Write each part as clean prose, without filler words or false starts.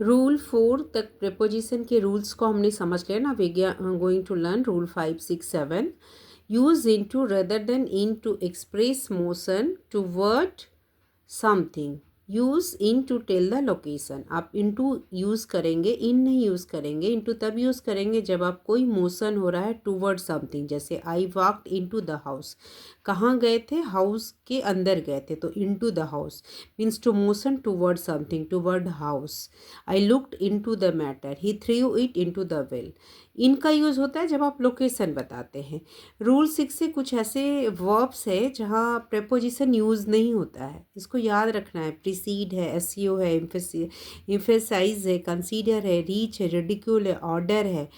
Rule 4 तक preposition के rules को हमने समझ लिया ना. We going to learn rule 5, 6, 7. Use into rather than in to express motion toward something. Use in to tell the location. आप इनटू यूज़ करेंगे, इन नहीं यूज़ करेंगे. इनटू तब यूज़ करेंगे जब आप कोई मोशन हो रहा है टूवर्ड समथिंग. जैसे I walked into the house. कहाँ गए थे? हाउस के अंदर गए थे, तो into the house means to motion toward something, toward house. I looked into the matter. He threw it into the well. इनका यूज़ होता है जब आप लोकेशन बताते हैं. रूल 6 से कुछ ऐसे वर्ब्स है जहाँ प्रेपोजिशन यूज़ नहीं होता है. इसको याद रखना है. प्रीसीड है, एसईओ है, इम्फेसाइज है, कंसीडर है, रीच है, रिडिक्यूल है, ऑर्डर है,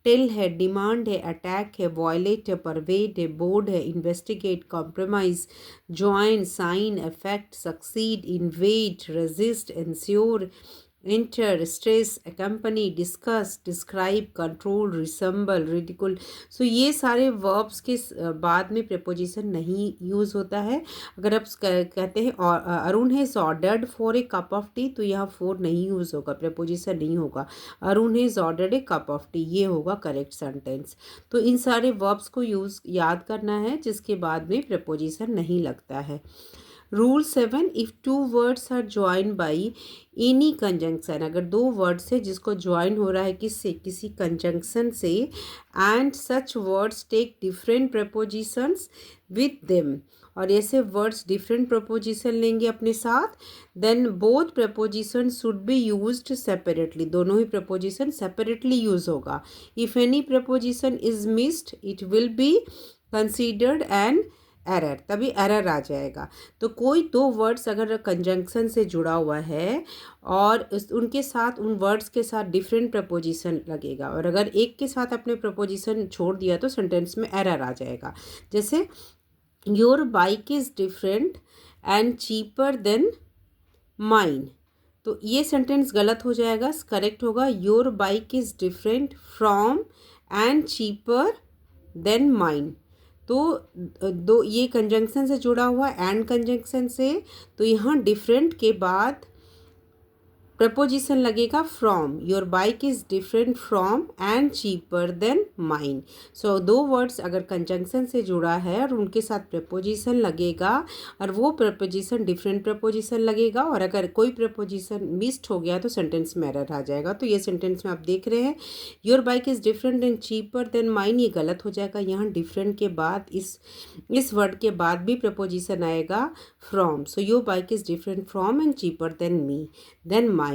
टेल है, डिमांड है, अटैक है, वॉयलेट है, परवेड है, बोर्ड है, investigate, compromise, join, sign, affect, succeed, invade, resist, ensure, enter, stress, accompany, discuss, describe, control, resemble, ridicule. So ये सारे वर्ब्स के बाद में प्रेपोजिशन नहीं यूज़ होता है. अगर आप कहते हैं Arun has ordered for a cup of T, तो यहाँ फॉर नहीं यूज़ होगा, प्रेपोजिशन नहीं होगा. Arun has ordered A cup of T, ये होगा करेक्ट सेंटेंस. तो इन सारे वर्ब्स को याद करना है जिसके बाद में प्रेपोजिशन नहीं लगता है. Rule 7, if two words are join by any conjunction. अगर दो वर्ड्स है जिसको ज्वाइन हो रहा है किससे? किसी कंजंक्शन से. And such words take different prepositions with them. और ऐसे वर्ड्स डिफरेंट प्रपोजिशन लेंगे अपने साथ. Then both preposition should be used separately. दोनों ही प्रपोजिशन सेपरेटली यूज़ होगा. If any preposition is missed it will be considered an error. तभी error आ जाएगा. तो कोई दो वर्ड्स अगर कंजंक्शन से जुड़ा हुआ है और उनके साथ, उन वर्ड्स के साथ डिफरेंट प्रपोजिशन लगेगा, और अगर एक के साथ अपने प्रपोजिशन छोड़ दिया तो सेंटेंस में एरर आ जाएगा. जैसे your bike is different and cheaper than mine. तो ये सेंटेंस गलत हो जाएगा. करेक्ट होगा your bike is different from and cheaper than mine. तो दो ये कंजंक्शन से जुड़ा हुआ एंड कंजंक्शन से, तो यहाँ डिफरेंट के बाद प्रपोजिशन लगेगा from. Your bike is different from and cheaper than mine. So दो वर्ड्स अगर कंजंक्शन से जुड़ा है और उनके साथ प्रपोजिशन लगेगा और वो प्रपोजिशन डिफरेंट प्रपोजिशन लगेगा, और अगर कोई प्रपोजिशन मिस्ड हो गया तो सेंटेंस में एरर आ जाएगा. तो ये सेंटेंस में आप देख रहे हैं your bike is different and cheaper than mine, ये गलत हो जाएगा. यहाँ डिफरेंट के बाद इस वर्ड के बाद भी प्रपोजिशन आएगा from. So your bike is different from and cheaper than me then mine.